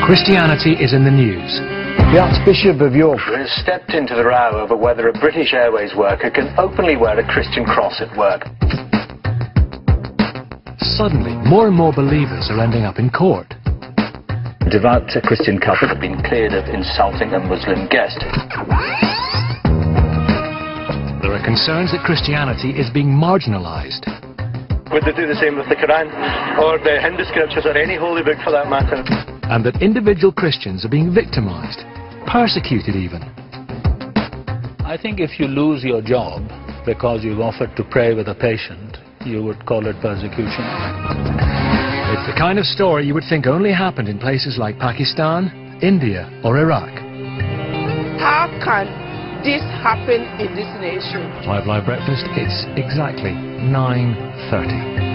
Christianity is in the news. The Archbishop of York has stepped into the row over whether a British Airways worker can openly wear a Christian cross at work. Suddenly, more and more believers are ending up in court. A devout Christian couple have been cleared of insulting a Muslim guest. There are concerns that Christianity is being marginalised. Would they do the same with the Quran, or the Hindu scriptures, or any holy book for that matter? And that individual Christians are being victimised, persecuted even. I think if you lose your job because you've offered to pray with a patient, you would call it persecution. It's the kind of story you would think only happened in places like Pakistan, India or Iraq. How can this happen in this nation? 5 Live Breakfast, it's exactly 9:30.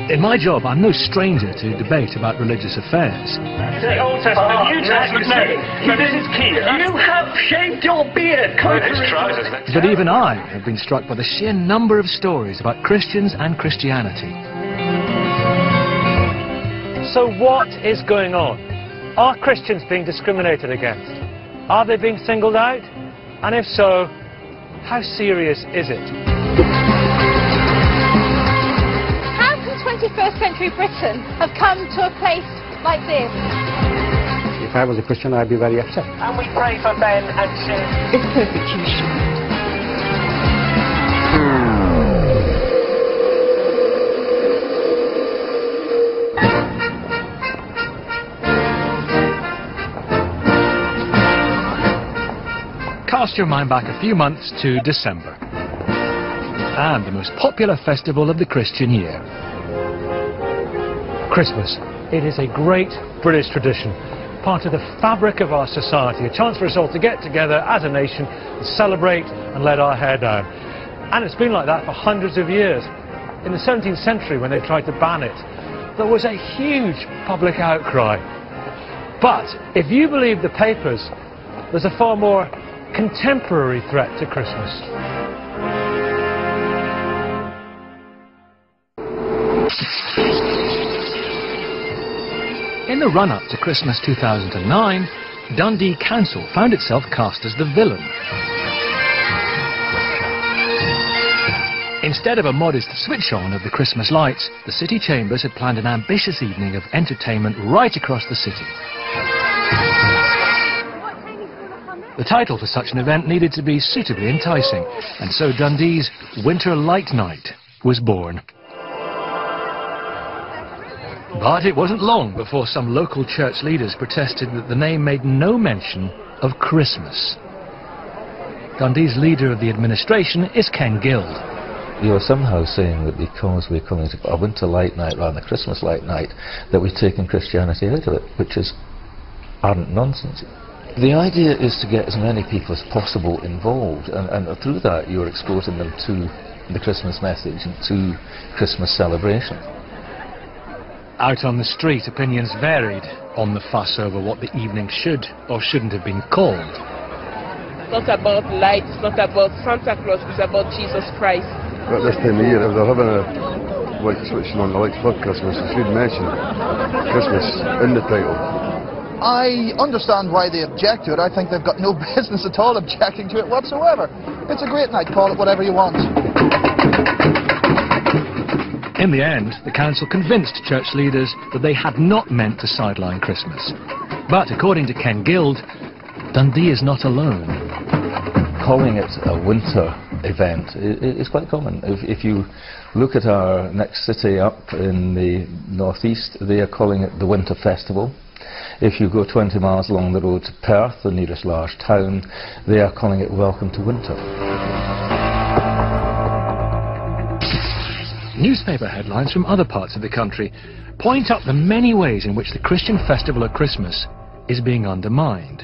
In my job, I'm no stranger to debate about religious affairs. The Old Testament, New Testament, this is key. You have shaved your beard. But even I have been struck by the sheer number of stories about Christians and Christianity. So what is going on? Are Christians being discriminated against? Are they being singled out? And if so, how serious is it? How can 21st century Britain have come to a place like this? If I was a Christian, I'd be very upset. And we pray for Ben and Shin. It's persecution. Cast your mind back a few months to December, and the most popular festival of the Christian year. Christmas. It is a great British tradition, part of the fabric of our society, a chance for us all to get together as a nation and celebrate and let our hair down. And it's been like that for hundreds of years. In the 17th century, when they tried to ban it, there was a huge public outcry. But if you believe the papers, there's a far more contemporary threat to Christmas. In the run-up to Christmas 2009, Dundee Council found itself cast as the villain. Instead of a modest switch-on of the Christmas lights, the city chambers had planned an ambitious evening of entertainment right across the city. The title for such an event needed to be suitably enticing, and so Dundee's Winter Light Night was born. But it wasn't long before some local church leaders protested that the name made no mention of Christmas. Dundee's leader of the administration is Ken Guild. You are somehow saying that because we're calling it a winter light night rather than a Christmas light night, that we've taken Christianity out of it, which is ardent nonsense. The idea is to get as many people as possible involved, and through that you're exposing them to the Christmas message and to Christmas celebration. Out on the street, opinions varied on the fuss over what the evening should or shouldn't have been called. It's not about lights, it's not about Santa Claus, it's about Jesus Christ. At this time of year, if they're having a light switching on the lights for Christmas, you should mention Christmas in the title. I understand why they object to it. I think they've got no business at all objecting to it whatsoever. It's a great night, call it whatever you want. In the end, the council convinced church leaders that they had not meant to sideline Christmas. But according to Ken Guild, Dundee is not alone. Calling it a winter event is quite common. If you look at our next city up in the northeast, they are calling it the Winter Festival. If you go 20 miles along the road to Perth, the nearest large town, they are calling it Welcome to Winter. Newspaper headlines from other parts of the country point up the many ways in which the Christian festival of Christmas is being undermined.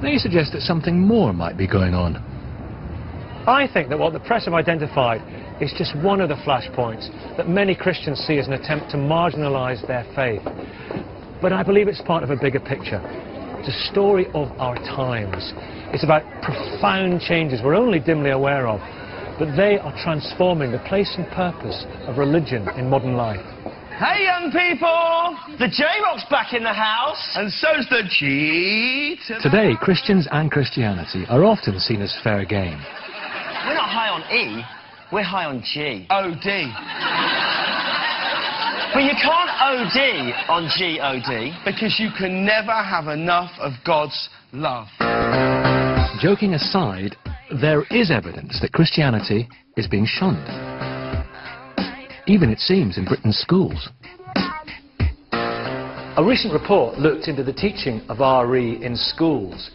They suggest that something more might be going on. I think that what the press have identified is just one of the flashpoints that many Christians see as an attempt to marginalise their faith. But I believe it's part of a bigger picture. It's a story of our times. It's about profound changes we're only dimly aware of, but they are transforming the place and purpose of religion in modern life. Hey, young people! The J-Rock's back in the house, and so's the G to the... Today, Christians and Christianity are often seen as fair game. We're not high on E, we're high on G. O-D. But you can't OD on G-O-D. Because you can never have enough of God's love. Joking aside, there is evidence that Christianity is being shunned. Even, it seems, in Britain's schools. A recent report looked into the teaching of RE in schools.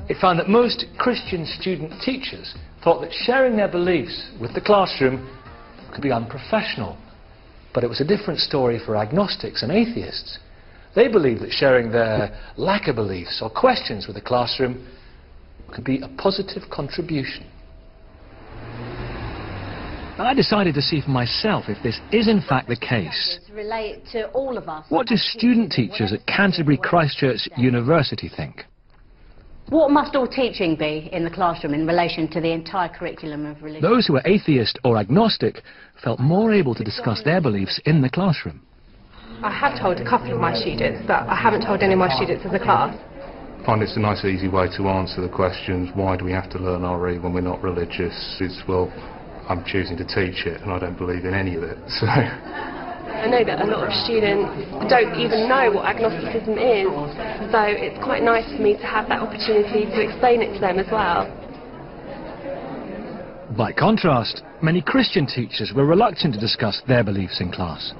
It found that most Christian student teachers thought that sharing their beliefs with the classroom could be unprofessional. But it was a different story for agnostics and atheists. They believed that sharing their lack of beliefs or questions with the classroom could be a positive contribution. I decided to see for myself if this is in fact the case. Relate to all of us. What do student teachers at Canterbury Christchurch University think? What must all teaching be in the classroom in relation to the entire curriculum of religion? Those who were atheist or agnostic felt more able to discuss their beliefs in the classroom. I have told a couple of my students, but I haven't told any of my students as a class. I find it's a nice easy way to answer the questions, why do we have to learn RE when we're not religious? It's, well, I'm choosing to teach it and I don't believe in any of it, so... I know that a lot of students don't even know what agnosticism is, so it's quite nice for me to have that opportunity to explain it to them as well. By contrast, many Christian teachers were reluctant to discuss their beliefs in class.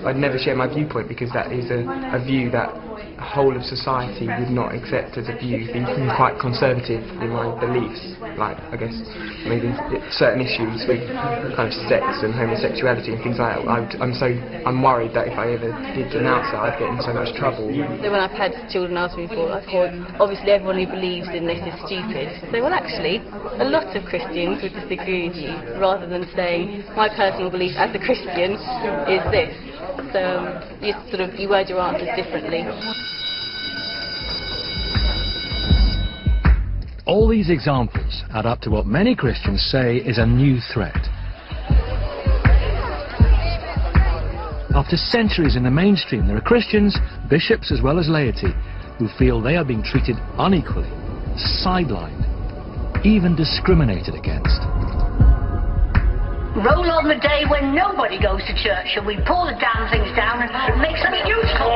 I'd never share my viewpoint because that is a view that the whole of society would not accept as a view. I'm quite conservative in my beliefs, like, I guess, maybe certain issues with kind of sex and homosexuality and things like that. I'm worried that if I ever did denounce it, I'd get in so much trouble. So when I've had children ask me before, I thought, obviously everyone who believes in this is stupid. So, well, actually, a lot of Christians would disagree with you, rather than saying, my personal belief as a Christian is this. So you word your answers differently. All these examples add up to what many Christians say is a new threat. After centuries in the mainstream, there are Christians, bishops as well as laity, who feel they are being treated unequally, sidelined, even discriminated against. Roll on the day when nobody goes to church and we pull the damn things down and make something useful.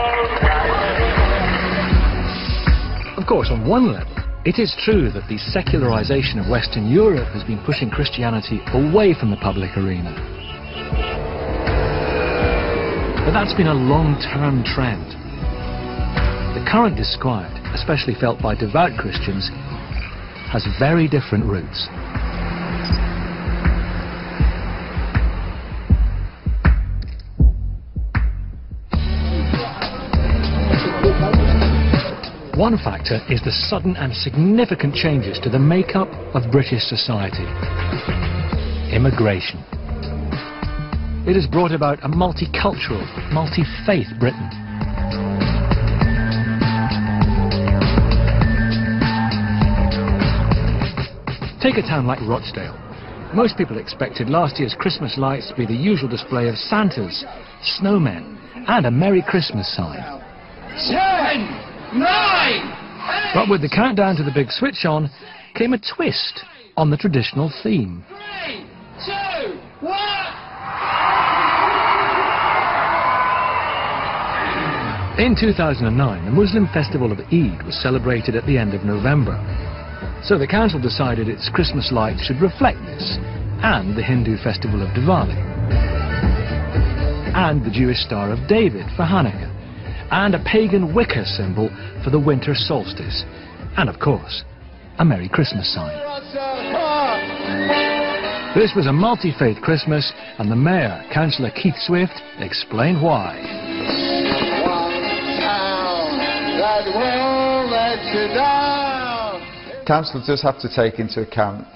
Of course, on one level, it is true that the secularization of Western Europe has been pushing Christianity away from the public arena. But that's been a long-term trend. The current disquiet, especially felt by devout Christians, has very different roots. One factor is the sudden and significant changes to the makeup of British society. Immigration. It has brought about a multicultural, multi-faith Britain. Take a town like Rochdale. Most people expected last year's Christmas lights to be the usual display of Santas, snowmen, and a Merry Christmas sign. 10, 9, 8, But with the countdown to the big switch on, came a twist on the traditional theme. 3, 2, 1. In 2009, the Muslim festival of Eid was celebrated at the end of November. So the council decided its Christmas lights should reflect this, and the Hindu festival of Diwali, and the Jewish Star of David for Hanukkah, and a pagan Wicca symbol for the winter solstice, and of course, a Merry Christmas sign. This was a multi-faith Christmas, and the Mayor, Councillor Keith Swift, explained why. Council does have to take into account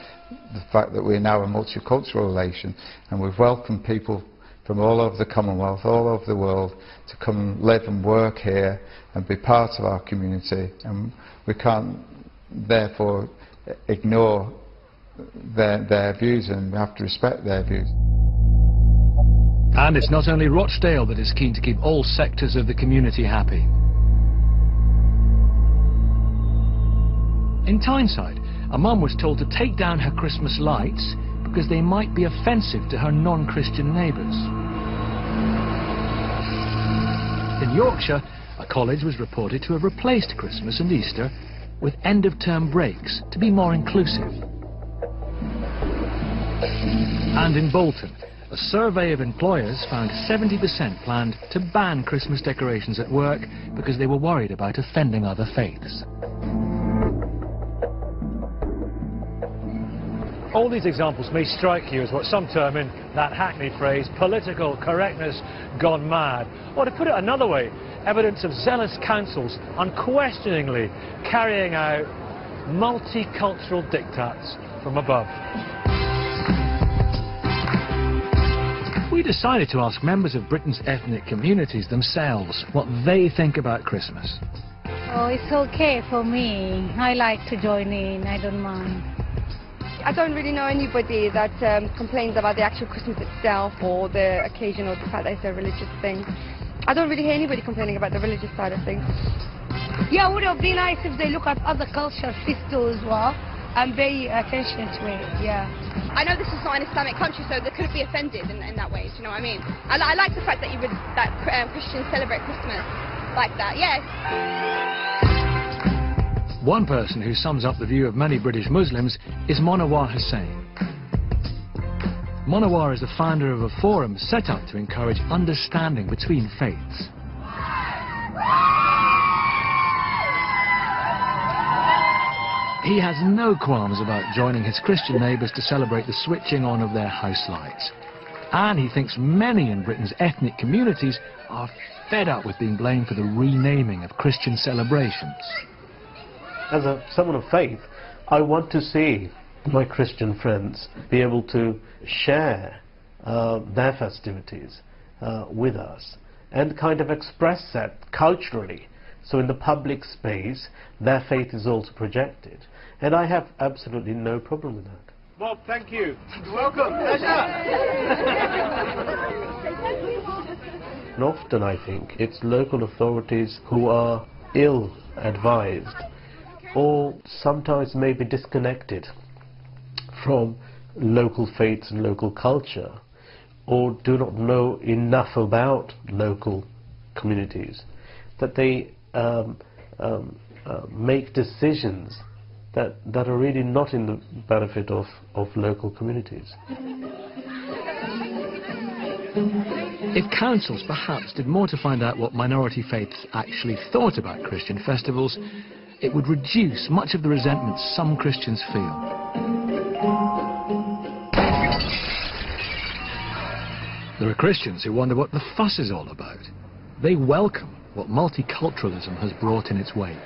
the fact that we're now a multicultural nation, and we've welcomed people from all over the Commonwealth, all over the world, to come and live and work here and be part of our community, and we can't therefore ignore their views, and we have to respect their views. And it's not only Rochdale that is keen to keep all sectors of the community happy. In Tyneside, a mum was told to take down her Christmas lights because they might be offensive to her non-Christian neighbours. In Yorkshire, a college was reported to have replaced Christmas and Easter with end-of-term breaks to be more inclusive. And in Bolton, a survey of employers found 70% planned to ban Christmas decorations at work because they were worried about offending other faiths. All these examples may strike you as what some term in that hackneyed phrase, political correctness gone mad. Or to put it another way, evidence of zealous councils unquestioningly carrying out multicultural diktats from above. We decided to ask members of Britain's ethnic communities themselves what they think about Christmas. Oh, it's okay for me. I like to join in, I don't mind. I don't really know anybody that complains about the actual Christmas itself or the occasion or the fact that it's a religious thing. I don't really hear anybody complaining about the religious side of things. Yeah, it would have been nice if they look at other cultures, festivals as well, and pay attention to it, yeah. I know this is not an Islamic country, so they couldn't be offended in that way, do you know what I mean? I like the fact that Christians celebrate Christmas like that, yes. One person who sums up the view of many British Muslims is Monawar Hussain. Monawar is the founder of a forum set up to encourage understanding between faiths. He has no qualms about joining his Christian neighbours to celebrate the switching on of their house lights. And he thinks many in Britain's ethnic communities are fed up with being blamed for the renaming of Christian celebrations. As someone of faith, I want to see my Christian friends be able to share their festivities with us and kind of express that culturally. So in the public space, their faith is also projected. And I have absolutely no problem with that. Bob, thank you. Welcome. Pleasure. And often I think it's local authorities who are ill-advised or sometimes maybe disconnected from local faiths and local culture, or do not know enough about local communities, that they make decisions that are really not in the benefit of local communities. If councils perhaps did more to find out what minority faiths actually thought about Christian festivals, it would reduce much of the resentment some Christians feel. There are Christians who wonder what the fuss is all about. They welcome what multiculturalism has brought in its wake.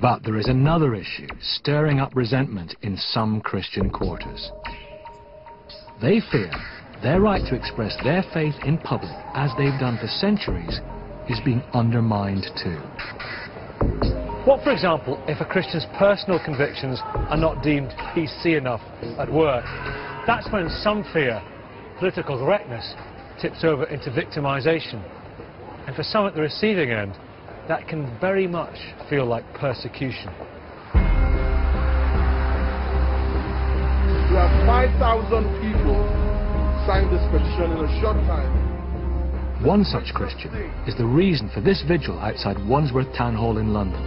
But there is another issue stirring up resentment in some Christian quarters. They fear their right to express their faith in public, as they've done for centuries, is being undermined too. What, for example, if a Christian's personal convictions are not deemed PC enough at work? That's when some fear political correctness tips over into victimisation. And for some at the receiving end, that can very much feel like persecution. You have 5,000 people signed this petition in a short time. One such Christian is the reason for this vigil outside Wandsworth Town Hall in London.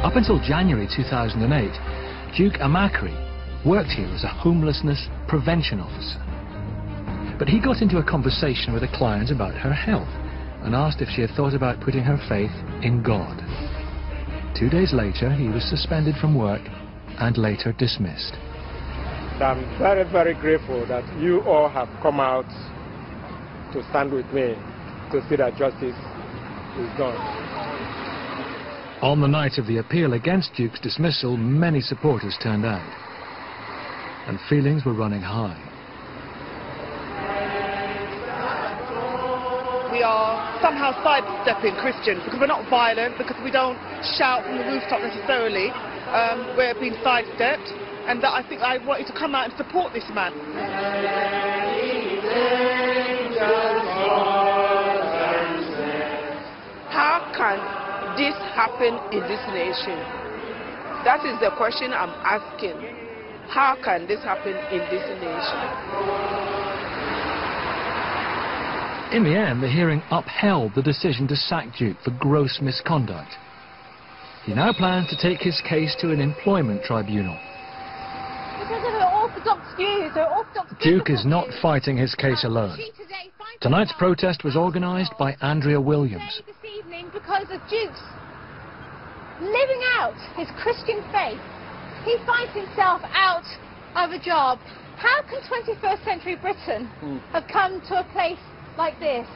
Up until January 2008, Duke Amakri worked here as a homelessness prevention officer. But he got into a conversation with a client about her health and asked if she had thought about putting her faith in God. 2 days later, he was suspended from work and later dismissed. I'm very, very grateful that you all have come out to stand with me to see that justice is done. On the night of the appeal against Duke's dismissal, many supporters turned out, and feelings were running high. We are somehow sidestepping Christians because we're not violent, because we don't shout from the rooftop necessarily. We're being sidestepped, and that I think I wanted to come out and support this man. How can this happen in this nation? That is the question I'm asking. How can this happen in this nation? In the end, the hearing upheld the decision to sack Duke for gross misconduct. He now plans to take his case to an employment tribunal. Because of her orthodox views, Duke is not fighting his case alone. Tonight's protest was organised by Andrea Williams. This evening, because of Duke's living out his Christian faith, he finds himself out of a job. How can 21st century Britain have come to a place like this,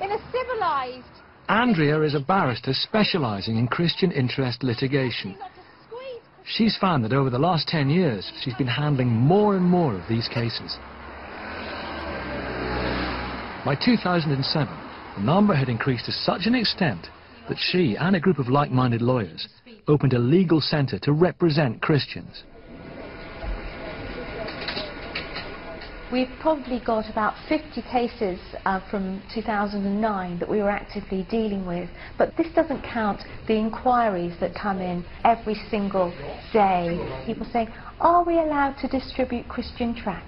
in a civilised... Andrea is a barrister specialising in Christian interest litigation. She's found that over the last 10 years, she's been handling more and more of these cases. By 2007, the number had increased to such an extent that she and a group of like-minded lawyers opened a legal centre to represent Christians. We've probably got about 50 cases from 2009 that we were actively dealing with, but this doesn't count the inquiries that come in every single day. People saying, are we allowed to distribute Christian tracts?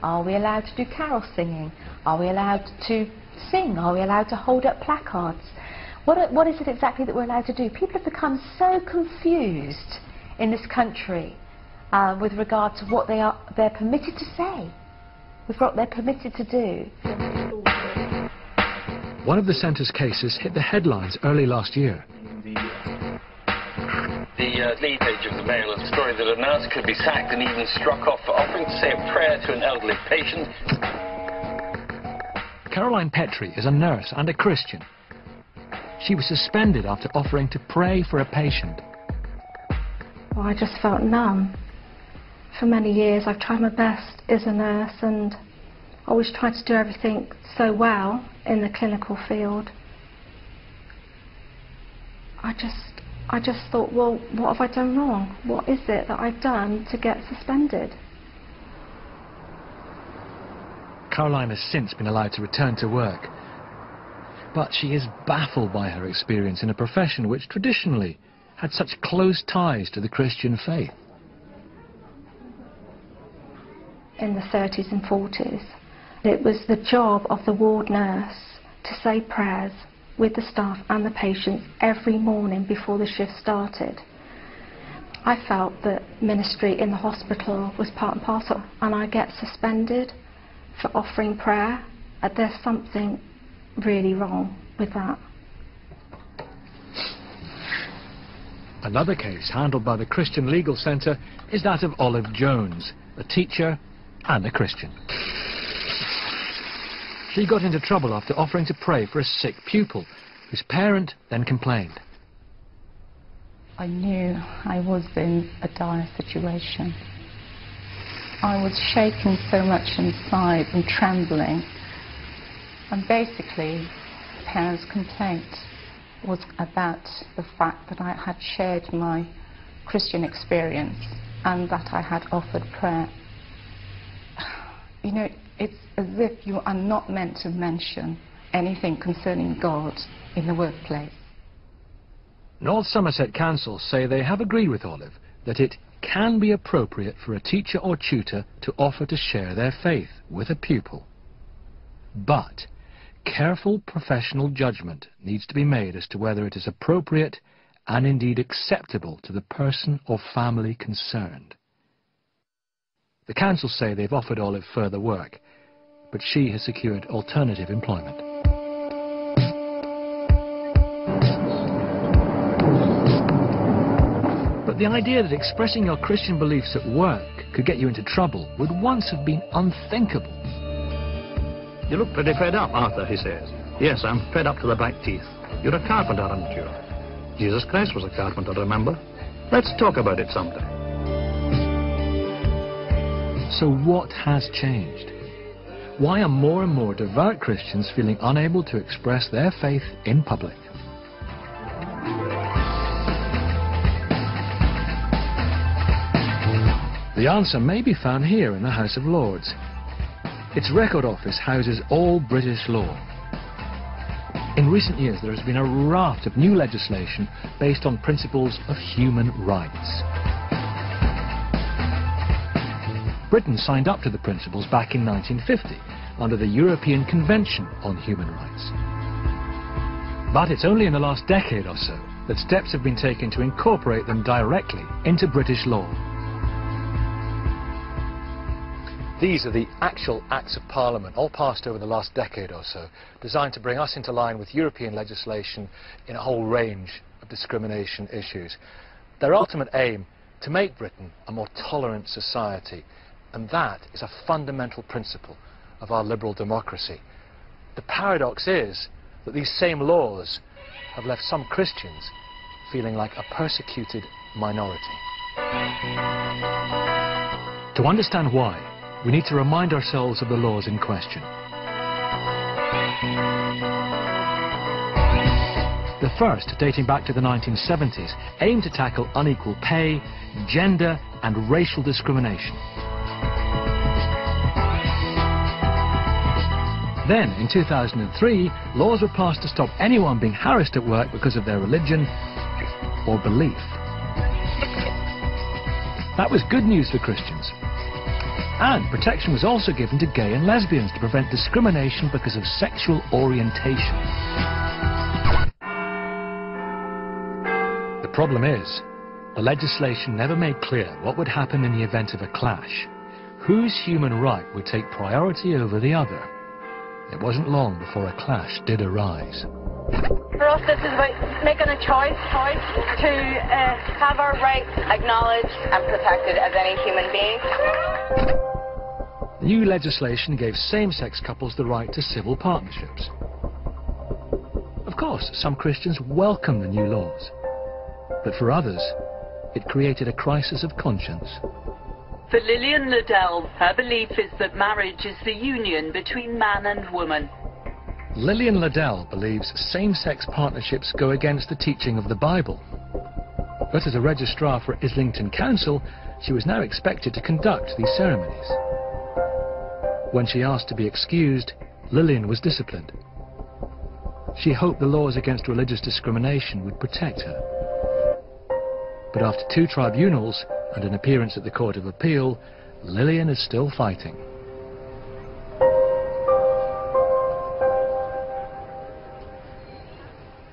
Are we allowed to do carol singing? Are we allowed to sing? Are we allowed to hold up placards? What is it exactly that we're allowed to do? People have become so confused in this country with regard to what they're permitted to say, with what they're permitted to do. One of the centre's cases hit the headlines early last year. The lead page of the Mail is a story that a nurse could be sacked and even struck off for offering to say a prayer to an elderly patient. Caroline Petrie is a nurse and a Christian. She was suspended after offering to pray for a patient. Well, I just felt numb. For many years I've tried my best as a nurse and always tried to do everything so well in the clinical field. I just thought, well, what have I done wrong? What is it that I've done to get suspended? Caroline has since been allowed to return to work. But she is baffled by her experience in a profession which traditionally had such close ties to the Christian faith. In the 30s and 40s, it was the job of the ward nurse to say prayers with the staff and the patients every morning before the shift started. I felt that ministry in the hospital was part and parcel, and I get suspended for offering prayer. There's something really wrong with that. Another case handled by the Christian Legal Centre is that of Olive Jones, a teacher and a Christian. She got into trouble after offering to pray for a sick pupil, whose parent then complained. I knew I was in a dire situation. I was shaking so much inside and trembling. And basically, the parents' complaint was about the fact that I had shared my Christian experience and that I had offered prayer. You know, it's as if you are not meant to mention anything concerning God in the workplace. North Somerset Council say they have agreed with Olive that it can be appropriate for a teacher or tutor to offer to share their faith with a pupil. But careful professional judgment needs to be made as to whether it is appropriate and indeed acceptable to the person or family concerned. The council say they've offered Olive further work, but she has secured alternative employment. But the idea that expressing your Christian beliefs at work could get you into trouble would once have been unthinkable. You look pretty fed up, Arthur, he says. Yes, I'm fed up to the back teeth. You're a carpenter, aren't you? Jesus Christ was a carpenter, remember? Let's talk about it sometime. So what has changed? Why are more and more devout Christians feeling unable to express their faith in public? The The answer may be found here in the House of Lords. Its record office houses all British law. In recent years, there has been a raft of new legislation based on principles of human rights. Britain signed up to the principles back in 1950 under the European Convention on Human Rights. But it's only in the last decade or so that steps have been taken to incorporate them directly into British law. These are the actual Acts of Parliament, all passed over the last decade or so, designed to bring us into line with European legislation in a whole range of discrimination issues. Their ultimate aim, to make Britain a more tolerant society, and that is a fundamental principle of our liberal democracy. The paradox is that these same laws have left some Christians feeling like a persecuted minority. To understand why, we need to remind ourselves of the laws in question. The first, dating back to the 1970s, aimed to tackle unequal pay, gender and racial discrimination. Then, in 2003, laws were passed to stop anyone being harassed at work because of their religion or belief. That was good news for Christians. And protection was also given to gay and lesbians to prevent discrimination because of sexual orientation. The problem is, the legislation never made clear what would happen in the event of a clash. Whose human right would take priority over the other? It wasn't long before a clash did arise. For us, this is about making a choice to have our rights acknowledged and protected as any human being. The new legislation gave same-sex couples the right to civil partnerships. Of course, some Christians welcome the new laws, but for others, it created a crisis of conscience. For Lillian Liddell, her belief is that marriage is the union between man and woman. Lillian Liddell believes same-sex partnerships go against the teaching of the Bible. But as a registrar for Islington Council, she was now expected to conduct these ceremonies. When she asked to be excused, Lillian was disciplined. She hoped the laws against religious discrimination would protect her. But after 2 tribunals and an appearance at the Court of Appeal, Lillian is still fighting.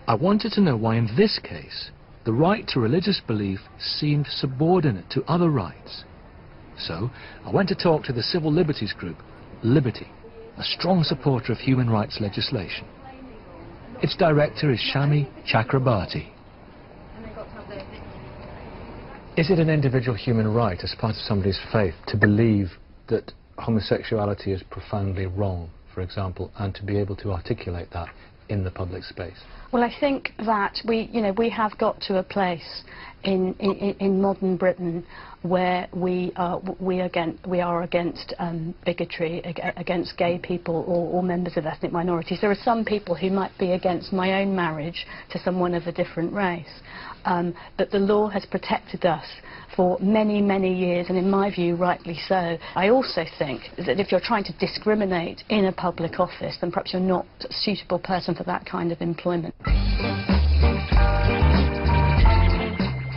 I wanted to know why in this case the right to religious belief seemed subordinate to other rights. So I went to talk to the civil liberties group, Liberty, a strong supporter of human rights legislation. Its director is Shami Chakrabarti. Is it an individual human right as part of somebody's faith to believe that homosexuality is profoundly wrong, for example, and to be able to articulate that in the public space? Well, I think that we have got to a place in modern Britain where we are against bigotry against gay people or members of ethnic minorities. There are some people who might be against my own marriage to someone of a different race, but the law has protected us for many, many years, and in my view, rightly so. I also think that if you're trying to discriminate in a public office, then perhaps you're not a suitable person for that kind of employment.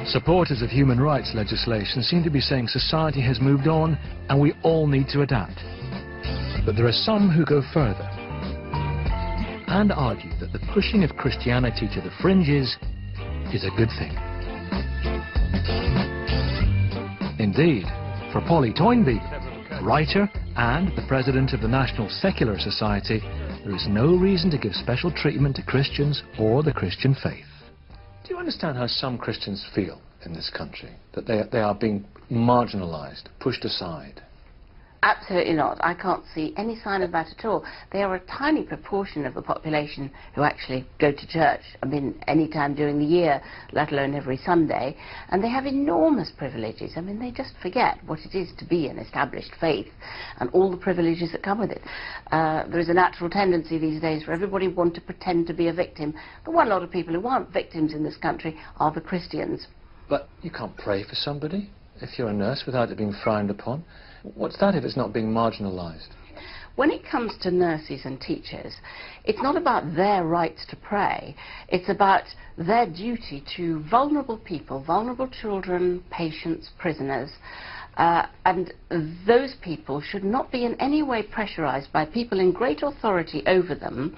Supporters of human rights legislation seem to be saying society has moved on and we all need to adapt. But there are some who go further and argue that the pushing of Christianity to the fringes is a good thing. Indeed, for Polly Toynbee, writer and the president of the National Secular Society, there is no reason to give special treatment to Christians or the Christian faith. Do you understand how some Christians feel in this country? That they are being marginalised, pushed aside? Absolutely not. I can't see any sign of that at all. They are a tiny proportion of the population who actually go to church, I mean, any time during the year, let alone every Sunday, and they have enormous privileges. I mean, they just forget what it is to be an established faith and all the privileges that come with it. There is a natural tendency these days for everybody want to pretend to be a victim. The one lot of people who aren't victims in this country are the Christians. But you can't pray for somebody? if you're a nurse without it being frowned upon? What's that if it's not being marginalised? When it comes to nurses and teachers, it's not about their rights to pray, it's about their duty to vulnerable people, vulnerable children, patients, prisoners, and those people should not be in any way pressurised by people in great authority over them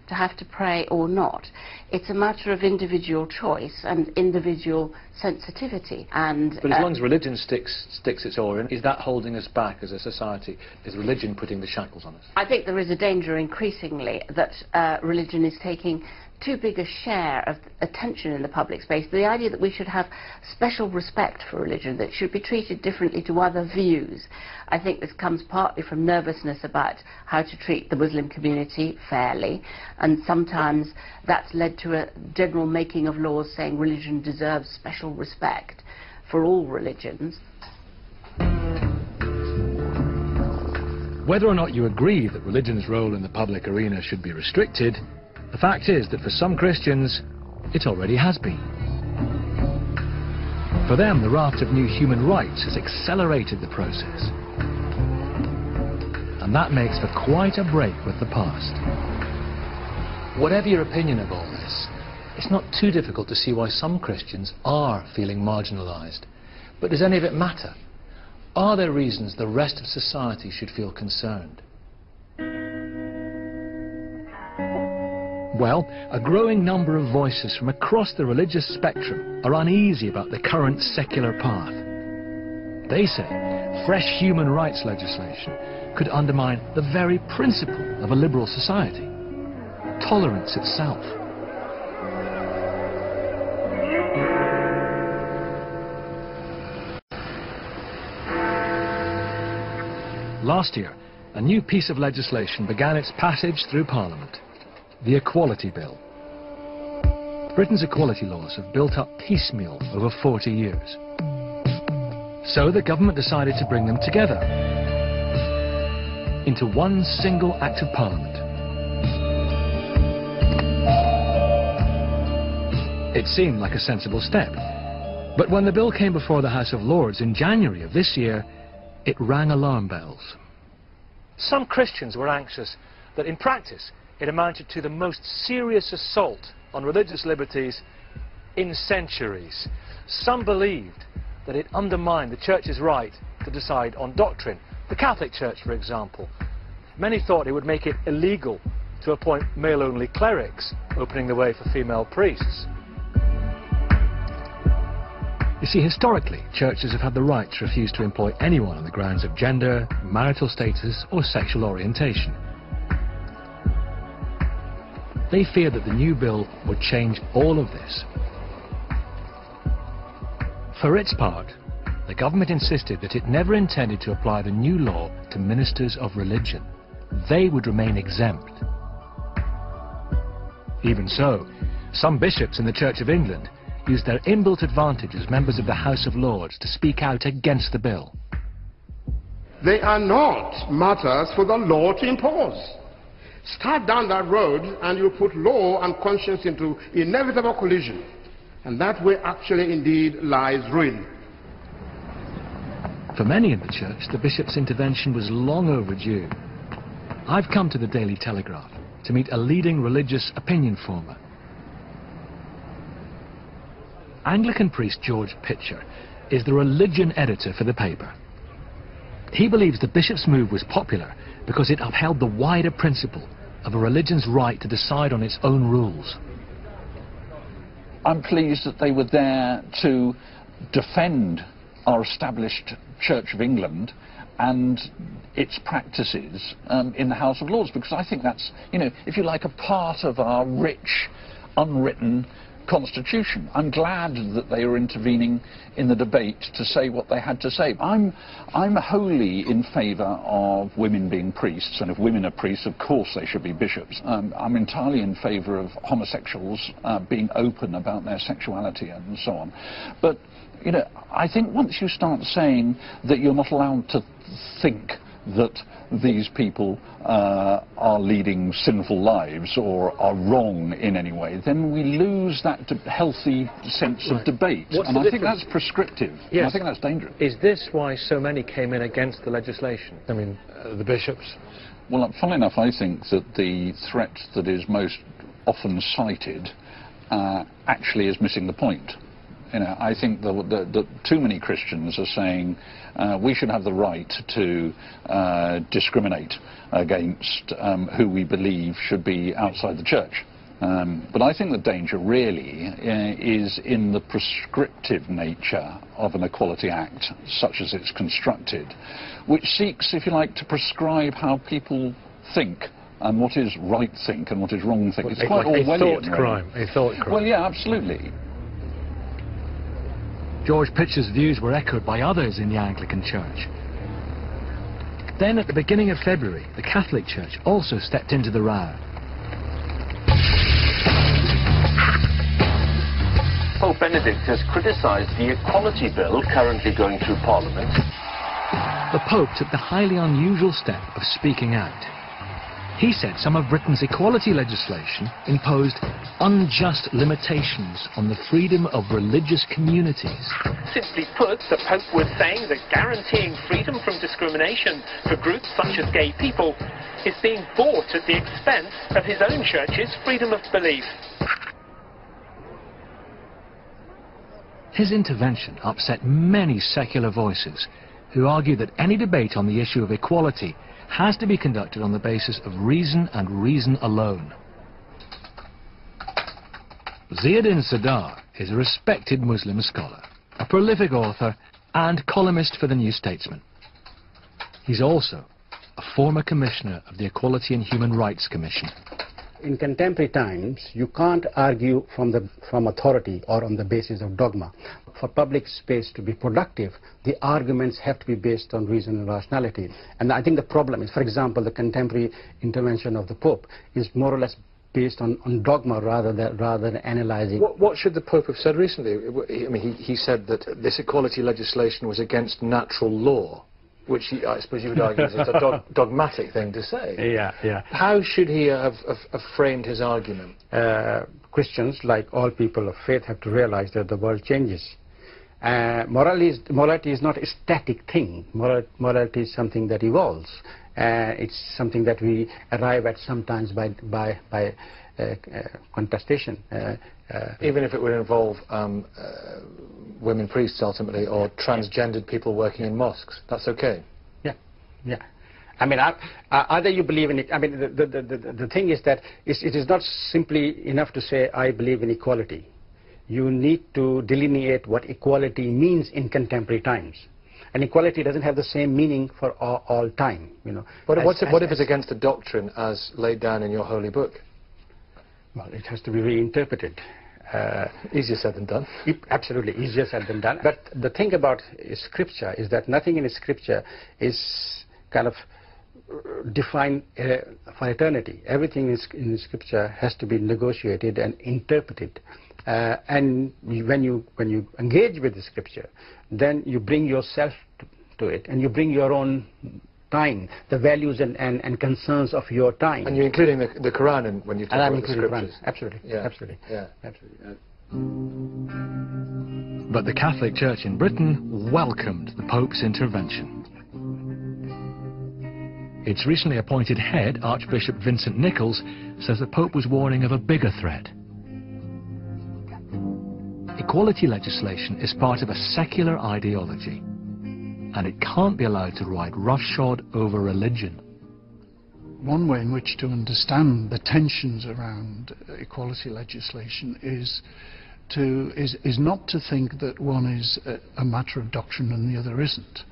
to have to pray or not. It's a matter of individual choice and individual sensitivity. But as long as religion sticks its oar in, is that holding us back as a society? Is religion putting the shackles on us? I think there is a danger increasingly that religion is taking too big a share of attention in the public space. The idea that we should have special respect for religion, that it should be treated differently to other views, I think this comes partly from nervousness about how to treat the Muslim community fairly, and sometimes that's led to a general making of laws saying religion deserves special respect for all religions. Whether or not you agree that religion's role in the public arena should be restricted, the fact is that for some Christians, it already has been. For them, the raft of new human rights has accelerated the process. And that makes for quite a break with the past. Whatever your opinion of all this, it's not too difficult to see why some Christians are feeling marginalised. But does any of it matter? Are there reasons the rest of society should feel concerned? Well, a growing number of voices from across the religious spectrum are uneasy about the current secular path. They say fresh human rights legislation could undermine the very principle of a liberal society, tolerance itself. Last year, a new piece of legislation began its passage through Parliament. The Equality Bill. Britain's equality laws have built up piecemeal over 40 years. So the government decided to bring them together into one single Act of Parliament. It seemed like a sensible step, but when the bill came before the House of Lords in January of this year, it rang alarm bells. Some Christians were anxious that in practice it amounted to the most serious assault on religious liberties in centuries. Some believed that it undermined the Church's right to decide on doctrine. The Catholic Church, for example. Many thought it would make it illegal to appoint male-only clerics, opening the way for female priests. You see, historically, churches have had the right to refuse to employ anyone on the grounds of gender, marital status, or sexual orientation. They feared that the new bill would change all of this. For its part, the government insisted that it never intended to apply the new law to ministers of religion. They would remain exempt. Even so, some bishops in the Church of England used their inbuilt advantage as members of the House of Lords to speak out against the bill. They are not matters for the law to impose. Start down that road and you put law and conscience into inevitable collision. And that way actually indeed lies ruin. For many in the church, the bishop's intervention was long overdue. I've come to the Daily Telegraph to meet a leading religious opinion former. Anglican priest George Pitcher is the religion editor for the paper. He believes the bishop's move was popular because it upheld the wider principle of a religion's right to decide on its own rules. I'm pleased that they were there to defend our established Church of England and its practices in the House of Lords, because I think that's, you know, if you like, a part of our rich, unwritten constitution. I'm glad that they are intervening in the debate to say what they had to say. I'm wholly in favour of women being priests, and if women are priests, of course they should be bishops. I'm entirely in favour of homosexuals being open about their sexuality and so on. But, you know, I think once you start saying that you're not allowed to think that these people are leading sinful lives or are wrong in any way, then we lose that healthy sense of debate. And I think that's prescriptive. Yes. And I think that's dangerous. Is this why so many came in against the legislation? I mean, the bishops? Well, funnily enough, I think that the threat that is most often cited actually is missing the point. You know, I think that too many Christians are saying we should have the right to discriminate against who we believe should be outside the church. But I think the danger really is in the prescriptive nature of an Equality Act, such as it's constructed, which seeks, if you like, to prescribe how people think and what is right think and what is wrong think. It's quite Orwellian. A thought crime. Well, yeah, absolutely. George Pitcher's views were echoed by others in the Anglican Church. Then, at the beginning of February, the Catholic Church also stepped into the row. Pope Benedict has criticised the equality bill currently going through Parliament. The Pope took the highly unusual step of speaking out. He said some of Britain's equality legislation imposed unjust limitations on the freedom of religious communities. Simply put, the Pope was saying that guaranteeing freedom from discrimination for groups such as gay people is being bought at the expense of his own church's freedom of belief. His intervention upset many secular voices who argue that any debate on the issue of equality has to be conducted on the basis of reason and reason alone. Ziauddin Sadar is a respected Muslim scholar, a prolific author and columnist for the New Statesman. He's also a former commissioner of the Equality and Human Rights Commission. In contemporary times, you can't argue from authority or on the basis of dogma. For public space to be productive, the arguments have to be based on reason and rationality. And I think the problem is, for example, the contemporary intervention of the Pope is more or less based on dogma rather than analysing. What should the Pope have said recently? I mean, he said that this equality legislation was against natural law, which I suppose you would argue is a dogmatic thing to say. Yeah. How should he have framed his argument? Christians, like all people of faith, have to realize that the world changes. Morality is not a static thing. Morality is something that evolves. It's something that we arrive at sometimes by contestation. Even if it would involve women priests ultimately, or transgendered people working in mosques, that's okay? Yeah. I mean, either you believe in it. I mean, the thing is that it is not simply enough to say, I believe in equality. You need to delineate what equality means in contemporary times. And equality doesn't have the same meaning for all time, you know. What if it's against the doctrine as laid down in your holy book? Well, it has to be reinterpreted. Easier said than done. Absolutely, easier said than done. But the thing about Scripture is that nothing in Scripture is kind of defined for eternity. Everything in Scripture has to be negotiated and interpreted. And when you engage with the Scripture, then you bring yourself to it, and you bring your own time, the values and concerns of your time. And you're including the Quran when you talk about the Scriptures. Absolutely. But the Catholic Church in Britain welcomed the Pope's intervention. Its recently appointed head, Archbishop Vincent Nichols, says the Pope was warning of a bigger threat. Equality legislation is part of a secular ideology, and it can't be allowed to ride roughshod over religion. One way in which to understand the tensions around equality legislation is not to think that one is a matter of doctrine and the other isn't.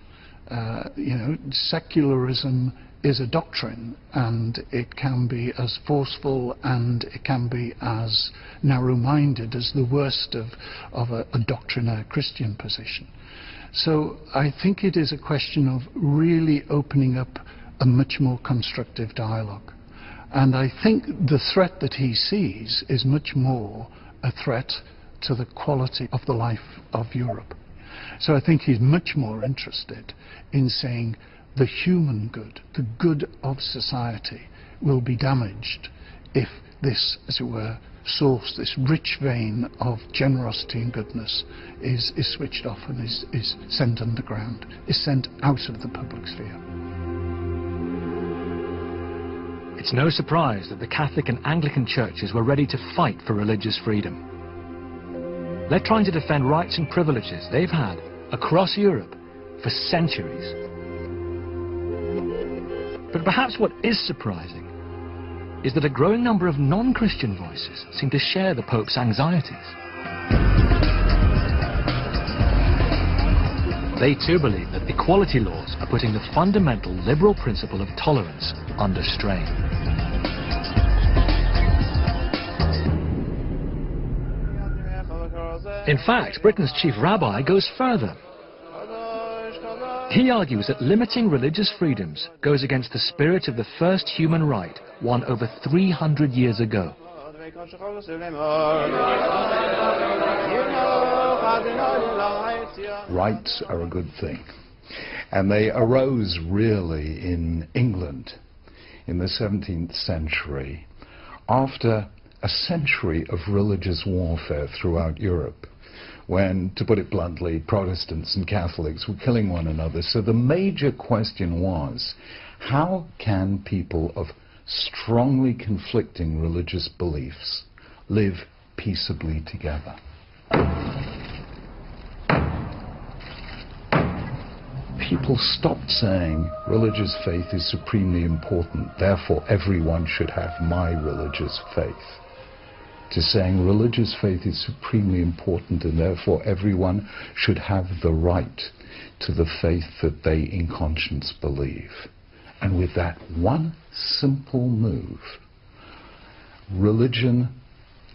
You know, secularism is a doctrine, and it can be as forceful and it can be as narrow-minded as the worst of a doctrinaire Christian position. So I think it is a question of really opening up a much more constructive dialogue. And I think the threat that he sees is much more a threat to the quality of the life of Europe. So I think he's much more interested in saying, the human good, the good of society, will be damaged if this, as it were, source, this rich vein of generosity and goodness is switched off and is sent underground, is sent out of the public sphere. It's no surprise that the Catholic and Anglican churches were ready to fight for religious freedom. They're trying to defend rights and privileges they've had across Europe for centuries. But perhaps what is surprising is that a growing number of non-Christian voices seem to share the Pope's anxieties. They too believe that equality laws are putting the fundamental liberal principle of tolerance under strain. In fact, Britain's chief rabbi goes further. He argues that limiting religious freedoms goes against the spirit of the first human right, won over 300 years ago. Rights are a good thing, and they arose really in England in the 17th century after a century of religious warfare throughout Europe, when, to put it bluntly, Protestants and Catholics were killing one another. So the major question was, how can people of strongly conflicting religious beliefs live peaceably together? People stopped saying religious faith is supremely important, therefore everyone should have my religious faith, to saying religious faith is supremely important and therefore everyone should have the right to the faith that they in conscience believe. And with that one simple move, religion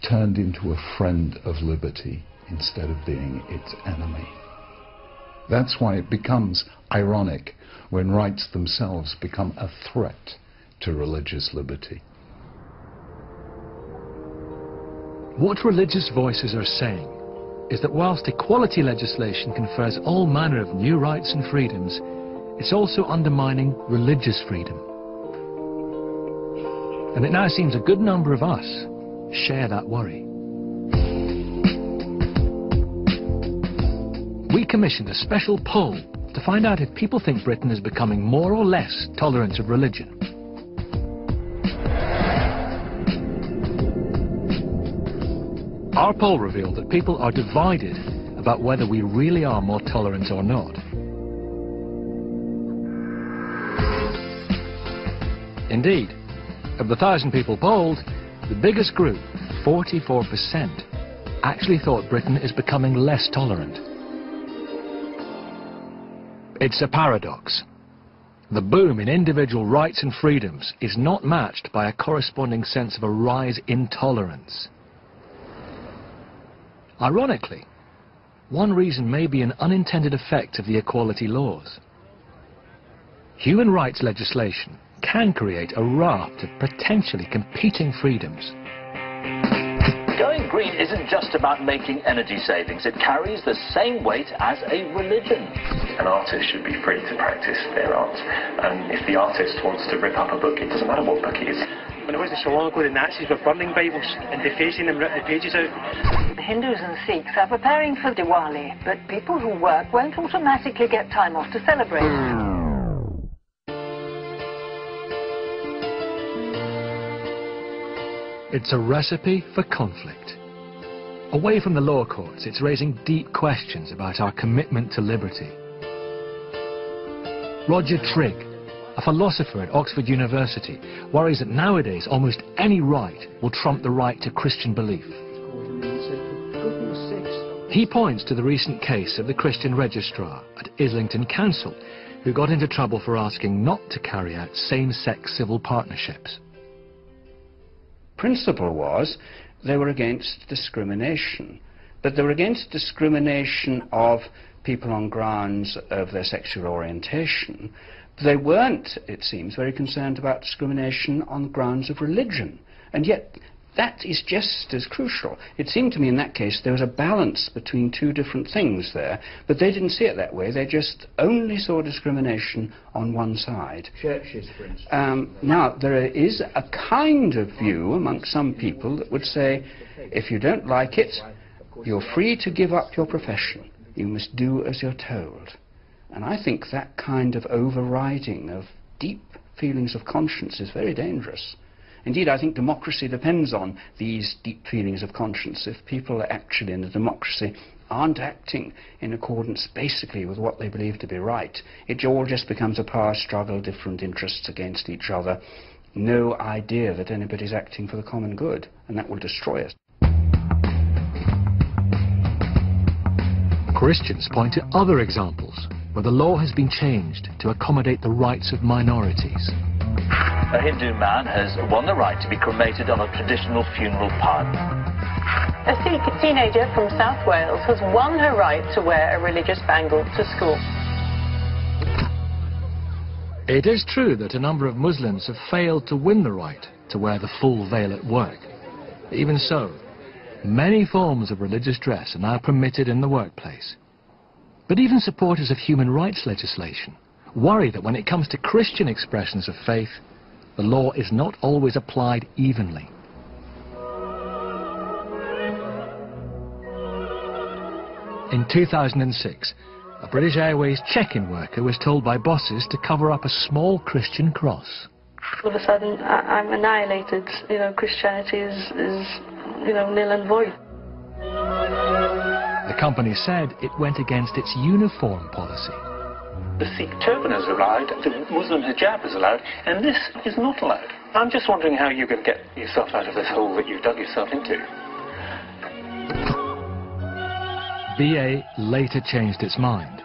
turned into a friend of liberty instead of being its enemy. That's why it becomes ironic when rights themselves become a threat to religious liberty. What religious voices are saying is that whilst equality legislation confers all manner of new rights and freedoms, it's also undermining religious freedom. And it now seems a good number of us share that worry. We commissioned a special poll to find out if people think Britain is becoming more or less tolerant of religion. Our poll revealed that people are divided about whether we really are more tolerant or not. Indeed, of the 1,000 people polled, the biggest group, 44%, actually thought Britain is becoming less tolerant. It's a paradox. The boom in individual rights and freedoms is not matched by a corresponding sense of a rise in tolerance. Ironically, one reason may be an unintended effect of the equality laws. Human rights legislation can create a raft of potentially competing freedoms. Going green isn't just about making energy savings. It carries the same weight as a religion. An artist should be free to practice their art. And if the artist wants to rip up a book, it doesn't matter what book it is. When it wasn't so long ago, the Nazis were burning Bibles and defacing them, ripping the pages out. The Hindus and Sikhs are preparing for Diwali, but people who work won't automatically get time off to celebrate. It's a recipe for conflict. Away from the law courts, it's raising deep questions about our commitment to liberty. Roger Trigg, a philosopher at Oxford University, worries that nowadays almost any right will trump the right to Christian belief. He points to the recent case of the Christian registrar at Islington Council, who got into trouble for asking not to carry out same-sex civil partnerships. Principle was they were against discrimination, but they were against discrimination of people on grounds of their sexual orientation. They weren't, it seems, very concerned about discrimination on grounds of religion. And yet That is just as crucial. It seemed to me in that case there was a balance between two different things there, but they didn't see it that way. They just only saw discrimination on one side. Churches, for instance. Now, there is a kind of view amongst some people that would say, if you don't like it, you're free to give up your profession. You must do as you're told. And I think that kind of overriding of deep feelings of conscience is very dangerous. Indeed, I think democracy depends on these deep feelings of conscience. If people actually in a democracy aren't acting in accordance basically with what they believe to be right, it all just becomes a power struggle, different interests against each other, no idea that anybody's acting for the common good, and that will destroy us. Christians point to other examples where the law has been changed to accommodate the rights of minorities. A Hindu man has won the right to be cremated on a traditional funeral pyre. A Sikh teenager from South Wales has won her right to wear a religious bangle to school. It is true that a number of Muslims have failed to win the right to wear the full veil at work. Even so, many forms of religious dress are now permitted in the workplace. But even supporters of human rights legislation worry that when it comes to Christian expressions of faith, the law is not always applied evenly. In 2006, a British Airways check-in worker was told by bosses to cover up a small Christian cross. All of a sudden, I'm annihilated. You know, Christianity is nil and void. The company said it went against its uniform policy. The Sikh turban is allowed, the Muslim hijab is allowed, and this is not allowed. I'm just wondering how you can get yourself out of this hole that you've dug yourself into. BA later changed its mind.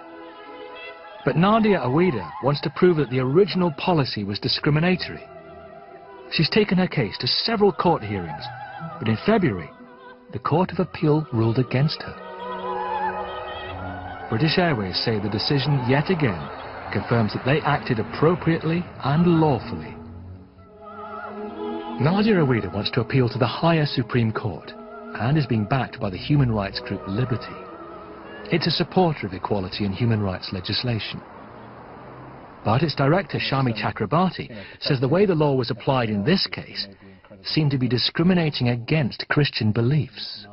But Nadia Awida wants to prove that the original policy was discriminatory. She's taken her case to several court hearings, but in February, the Court of Appeal ruled against her. British Airways say the decision yet again confirms that they acted appropriately and lawfully. Nadia Awida wants to appeal to the higher Supreme Court and is being backed by the human rights group Liberty. It's a supporter of equality and human rights legislation. But its director, Shami Chakrabarti, says the way the law was applied in this case seemed to be discriminating against Christian beliefs.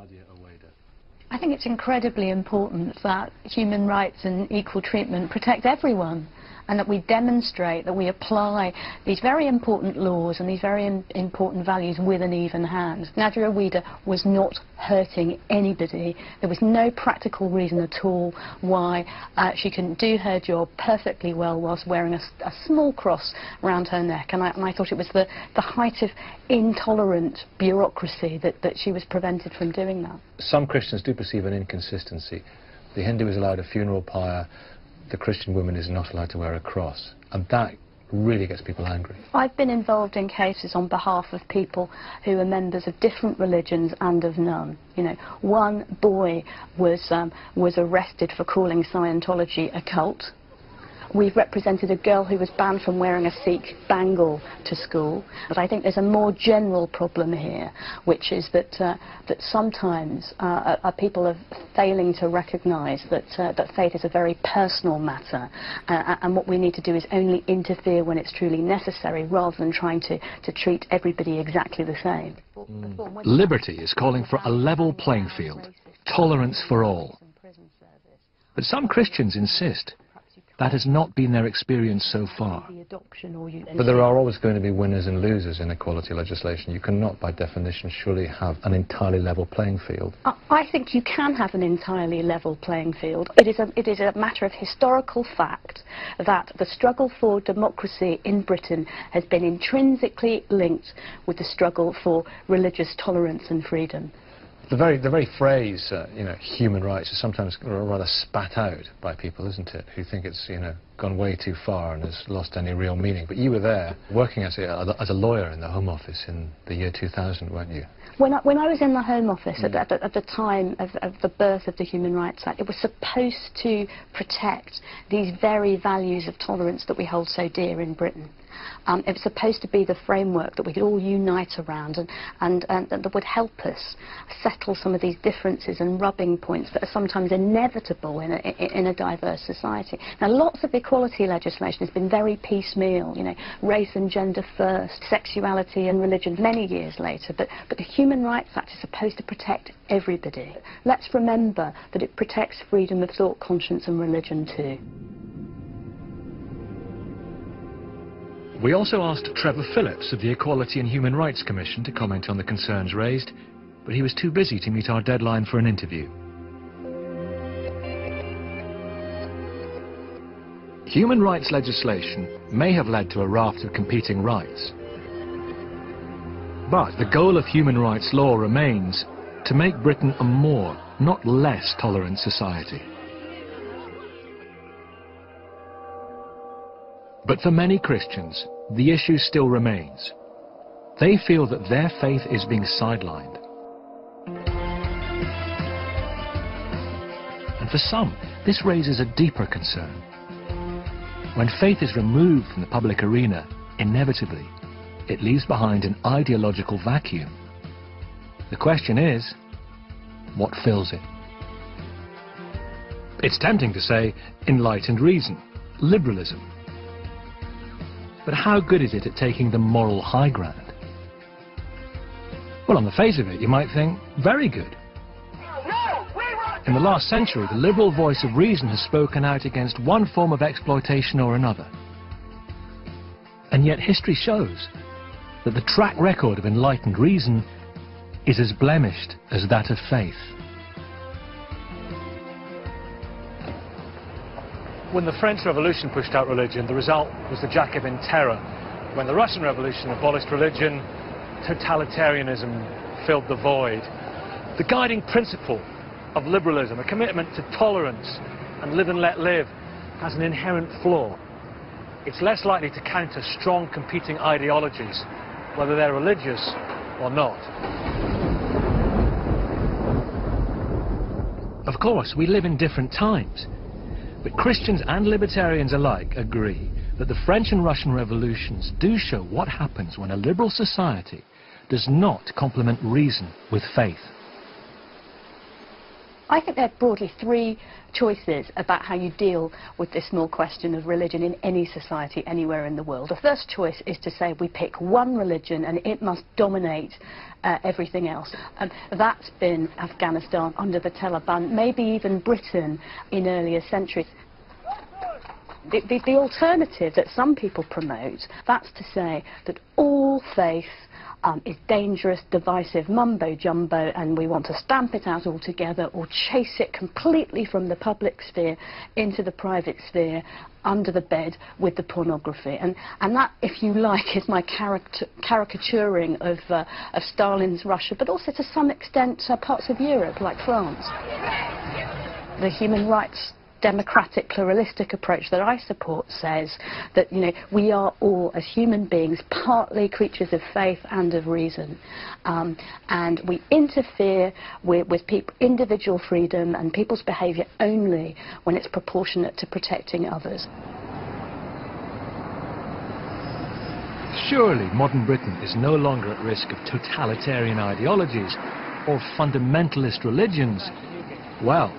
I think it's incredibly important that human rights and equal treatment protect everyone, and that we demonstrate that we apply these very important laws and these very important values with an even hand. Nadia Awida was not hurting anybody. There was no practical reason at all why she couldn't do her job perfectly well whilst wearing a small cross around her neck. And I thought it was the height of intolerant bureaucracy that she was prevented from doing that. Some Christians do perceive an inconsistency. The Hindu is allowed a funeral pyre, the Christian woman is not allowed to wear a cross, and that really gets people angry. I've been involved in cases on behalf of people who are members of different religions and of none. You know, one boy was arrested for calling Scientology a cult. We've represented a girl who was banned from wearing a Sikh bangle to school. But I think there's a more general problem here, which is that sometimes people are failing to recognise that faith is a very personal matter, and what we need to do is only interfere when it's truly necessary, rather than trying to treat everybody exactly the same. Liberty is calling for a level playing field, tolerance for all. But some Christians insist that has not been their experience so far. But there are always going to be winners and losers in equality legislation. You cannot, by definition, surely have an entirely level playing field. I think you can have an entirely level playing field. It is a matter of historical fact that the struggle for democracy in Britain has been intrinsically linked with the struggle for religious tolerance and freedom. The very phrase, human rights is sometimes rather spat out by people, isn't it, who think it's, gone way too far and has lost any real meaning. But you were there, working as a lawyer in the Home Office in the year 2000, weren't you? When I was in the Home Office at the time of the birth of the Human Rights Act, it was supposed to protect these very values of tolerance that we hold so dear in Britain. It's supposed to be the framework that we could all unite around and that would help us settle some of these differences and rubbing points that are sometimes inevitable in a diverse society. Now, lots of equality legislation has been very piecemeal, you know, race and gender first, sexuality and religion many years later, but the Human Rights Act is supposed to protect everybody. Let's remember that it protects freedom of thought, conscience and religion too. We also asked Trevor Phillips of the Equality and Human Rights Commission to comment on the concerns raised, but he was too busy to meet our deadline for an interview. Human rights legislation may have led to a raft of competing rights, but the goal of human rights law remains to make Britain a more, not less, tolerant society. But for many Christians, the issue still remains. They feel that their faith is being sidelined. And for some, this raises a deeper concern. When faith is removed from the public arena, inevitably, it leaves behind an ideological vacuum. The question is, what fills it? It's tempting to say enlightened reason, liberalism. But how good is it at taking the moral high ground? Well, on the face of it, you might think, very good. In the last century, the liberal voice of reason has spoken out against one form of exploitation or another. And yet history shows that the track record of enlightened reason is as blemished as that of faith. When the French Revolution pushed out religion, the result was the Jacobin terror. When the Russian Revolution abolished religion, totalitarianism filled the void. The guiding principle of liberalism, a commitment to tolerance and live and let live, has an inherent flaw. It's less likely to counter strong competing ideologies, whether they're religious or not. Of course, we live in different times. But Christians and libertarians alike agree that the French and Russian revolutions do show what happens when a liberal society does not complement reason with faith. I think there are broadly three choices about how you deal with this small question of religion in any society anywhere in the world. The first choice is to say we pick one religion and it must dominate everything else. That's been Afghanistan under the Taliban, maybe even Britain in earlier centuries. The alternative that some people promote, that's to say that all faith is dangerous, divisive mumbo-jumbo, and we want to stamp it out altogether or chase it completely from the public sphere into the private sphere, under the bed with the pornography. And that, if you like, is my caricaturing of Stalin's Russia, but also to some extent parts of Europe, like France. The human rights democratic pluralistic approach that I support says that, you know, we are all as human beings partly creatures of faith and of reason, and we interfere with individual freedom and people's behaviour only when it's proportionate to protecting others. Surely modern Britain is no longer at risk of totalitarian ideologies or fundamentalist religions. Well,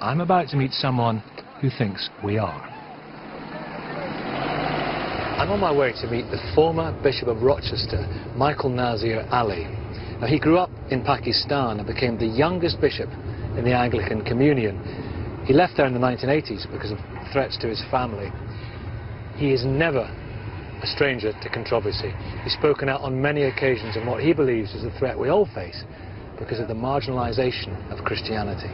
I'm about to meet someone who thinks we are. I'm on my way to meet the former Bishop of Rochester, Michael Nazir Ali. Now, he grew up in Pakistan and became the youngest bishop in the Anglican Communion. He left there in the 1980s because of threats to his family. He is never a stranger to controversy. He's spoken out on many occasions on what he believes is a threat we all face because of the marginalisation of Christianity.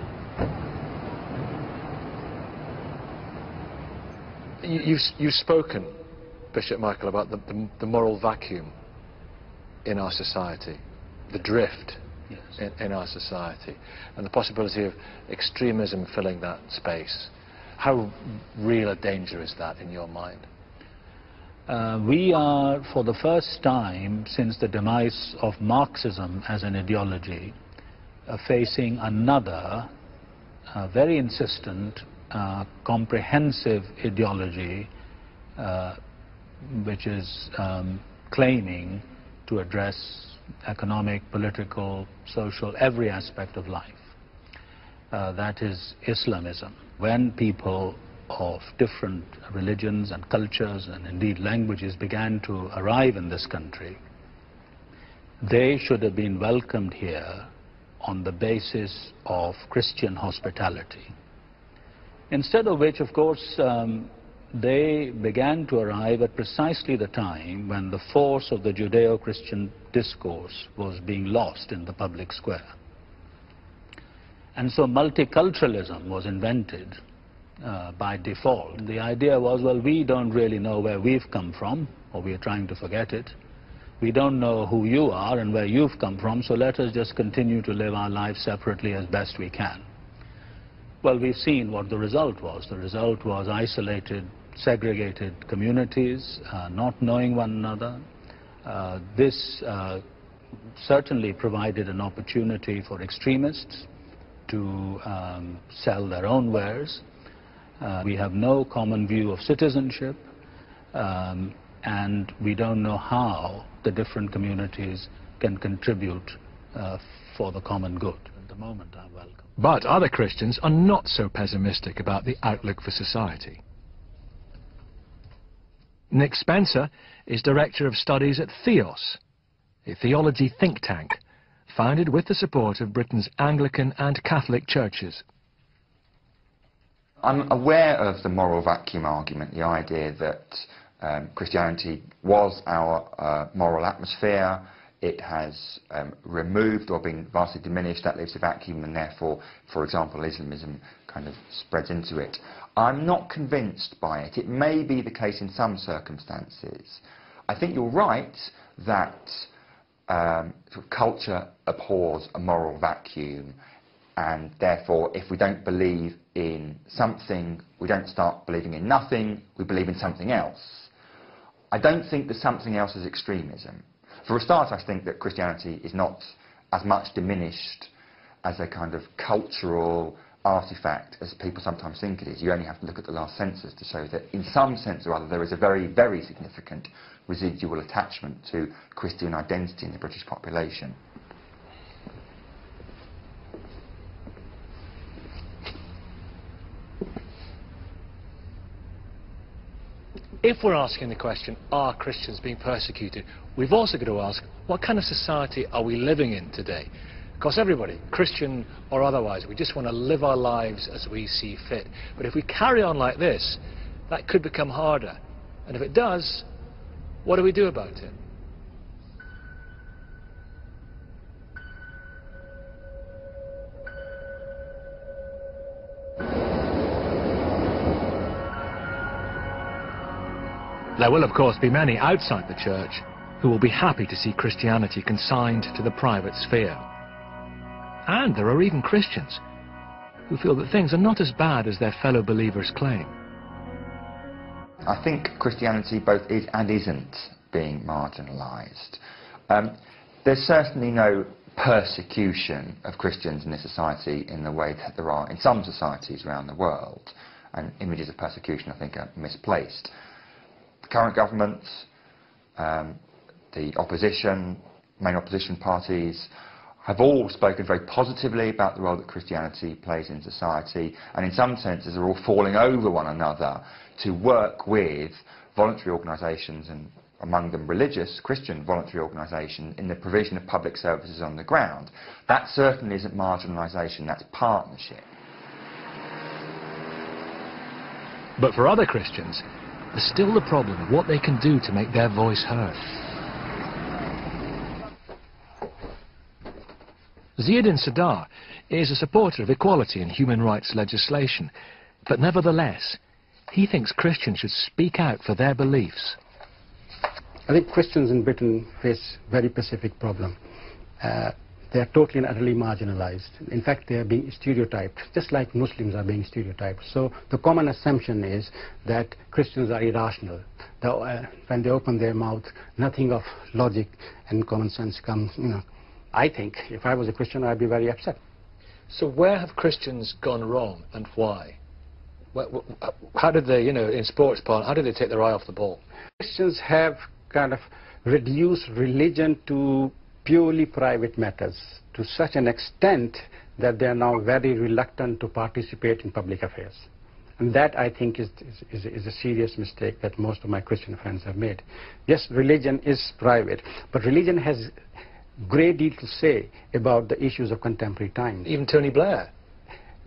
You've spoken, Bishop Michael, about the moral vacuum in our society, the drift in our society, and the possibility of extremism filling that space. How real a danger is that in your mind? We are, for the first time since the demise of Marxism as an ideology, facing another very insistent, comprehensive ideology which is claiming to address economic, political, social, every aspect of life. That is Islamism. When people of different religions and cultures and indeed languages began to arrive in this country, they should have been welcomed here on the basis of Christian hospitality. Instead of which, of course, they began to arrive at precisely the time when the force of the Judeo-Christian discourse was being lost in the public square. And so multiculturalism was invented by default. The idea was, well, we don't really know where we've come from, or we are trying to forget it. We don't know who you are and where you've come from, so let us just continue to live our lives separately as best we can. Well, we've seen what the result was. The result was isolated, segregated communities, not knowing one another. This certainly provided an opportunity for extremists to sell their own wares. We have no common view of citizenship, and we don't know how the different communities can contribute for the common good. At the moment, I welcome. But other Christians are not so pessimistic about the outlook for society. Nick Spencer is Director of Studies at Theos, a theology think tank, founded with the support of Britain's Anglican and Catholic churches. I'm aware of the moral vacuum argument, the idea that Christianity was our moral atmosphere. It has removed or been vastly diminished. That leaves a vacuum, and therefore, for example, Islamism kind of spreads into it. I'm not convinced by it. It may be the case in some circumstances. I think you're right that sort of culture abhors a moral vacuum, and therefore, if we don't believe in something, we don't start believing in nothing, we believe in something else. I don't think that something else is extremism. For a start, I think that Christianity is not as much diminished as a kind of cultural artifact as people sometimes think it is. You only have to look at the last census to show that in some sense or other there is a very, very significant residual attachment to Christian identity in the British population. If we're asking the question, are Christians being persecuted, we've also got to ask, what kind of society are we living in today? Because everybody, Christian or otherwise, we just want to live our lives as we see fit. But if we carry on like this, that could become harder. And if it does, what do we do about it? There will, of course, be many outside the church who will be happy to see Christianity consigned to the private sphere. And there are even Christians who feel that things are not as bad as their fellow believers claim. I think Christianity both is and isn't being marginalised. There's certainly no persecution of Christians in this society in the way that there are in some societies around the world. And images of persecution, I think, are misplaced. The current government, the opposition, main opposition parties, have all spoken very positively about the role that Christianity plays in society, and in some senses are all falling over one another to work with voluntary organisations, and among them religious, Christian voluntary organisations, in the provision of public services on the ground. That certainly isn't marginalisation, that's partnership. But for other Christians, there's still the problem of what they can do to make their voice heard. Ziadin Sadar is a supporter of equality and human rights legislation, but nevertheless, he thinks Christians should speak out for their beliefs. I think Christians in Britain face a very specific problem. They are totally and utterly marginalized. In fact, they are being stereotyped, just like Muslims are being stereotyped. So the common assumption is that Christians are irrational. When they open their mouth, nothing of logic and common sense comes, I think if I was a Christian, I'd be very upset. So where have Christians gone wrong and why? How did they, you know, in sports part, how did they take their eye off the ball? Christians have kind of reduced religion to purely private matters to such an extent that they are now very reluctant to participate in public affairs. And that, I think, is a serious mistake that most of my Christian friends have made. Yes, religion is private, but religion has a great deal to say about the issues of contemporary times. Even Tony Blair.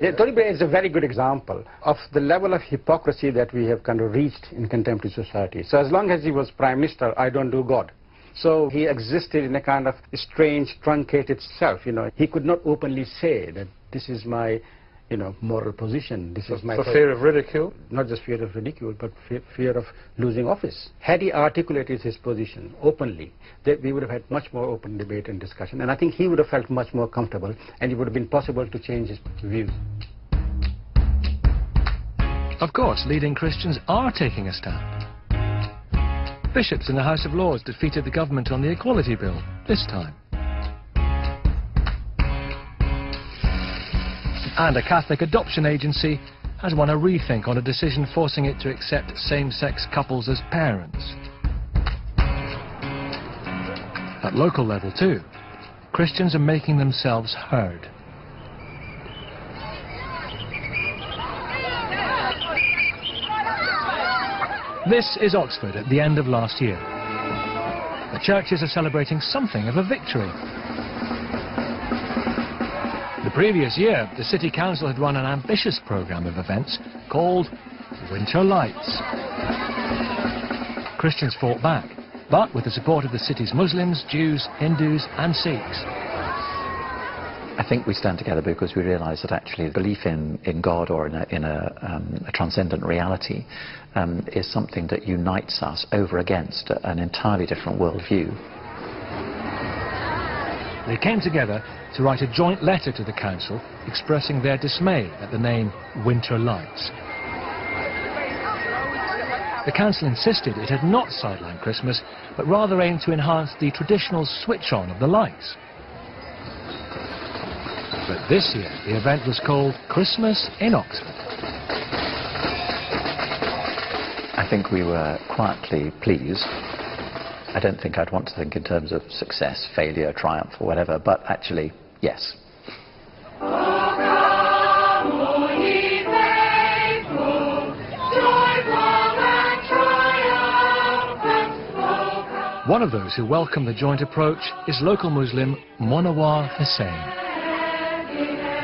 Yeah, Tony Blair is a very good example of the level of hypocrisy that we have kind of reached in contemporary society. So as long as he was Prime Minister, I don't do God. So he existed in a kind of strange, truncated self, you know. He could not openly say that this is my, you know, moral position. This is my... For fear of ridicule? Not just fear of ridicule, but fear of losing office. Had he articulated his position openly, we would have had much more open debate and discussion. And I think he would have felt much more comfortable, and it would have been possible to change his views. Of course, leading Christians are taking a stand. Bishops in the House of Lords defeated the government on the Equality Bill, this time. And a Catholic adoption agency has won a rethink on a decision forcing it to accept same-sex couples as parents. At local level too, Christians are making themselves heard. This is Oxford at the end of last year. The churches are celebrating something of a victory. The previous year, the City Council had run an ambitious programme of events called Winter Lights. Christians fought back, but with the support of the city's Muslims, Jews, Hindus and Sikhs. I think we stand together because we realise that actually belief in God or in a transcendent reality is something that unites us over against an entirely different worldview. They came together to write a joint letter to the council expressing their dismay at the name Winter Lights. The council insisted it had not sidelined Christmas, but rather aimed to enhance the traditional switch-on of the lights. But this year, the event was called Christmas in Oxford. I think we were quietly pleased. I don't think I'd want to think in terms of success, failure, triumph or whatever, but actually, yes. One of those who welcomed the joint approach is local Muslim Monawar Hussain.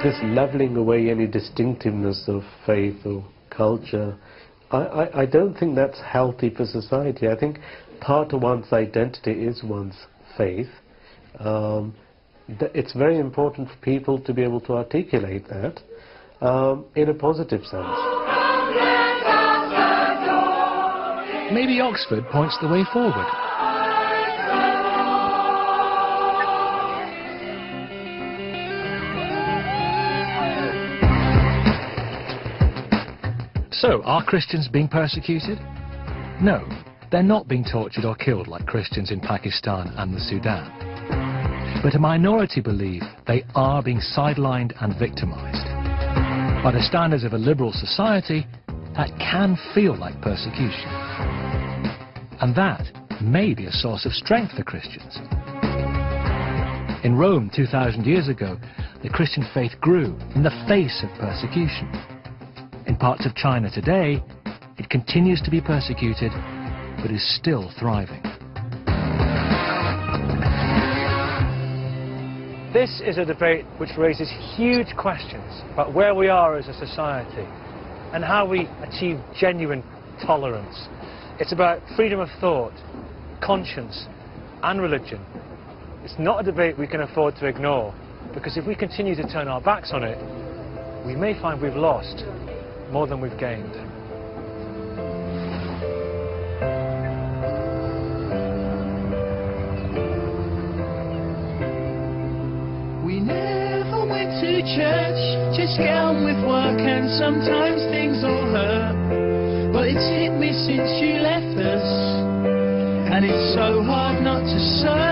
This levelling away any distinctiveness of faith or culture, I don't think that's healthy for society. I think part of one's identity is one's faith. It's very important for people to be able to articulate that in a positive sense. Maybe Oxford points the way forward. So, are Christians being persecuted? No, they're not being tortured or killed like Christians in Pakistan and the Sudan. But a minority believe they are being sidelined and victimized. By the standards of a liberal society, that can feel like persecution. And that may be a source of strength for Christians. In Rome 2,000 years ago, the Christian faith grew in the face of persecution. In parts of China today, it continues to be persecuted, but is still thriving. This is a debate which raises huge questions about where we are as a society and how we achieve genuine tolerance. It's about freedom of thought, conscience, and religion. It's not a debate we can afford to ignore, because if we continue to turn our backs on it, we may find we've lost more than we've gained. We never went to church, just get on with work, and sometimes things all hurt. But it's hit me since you left us, and it's so hard not to serve.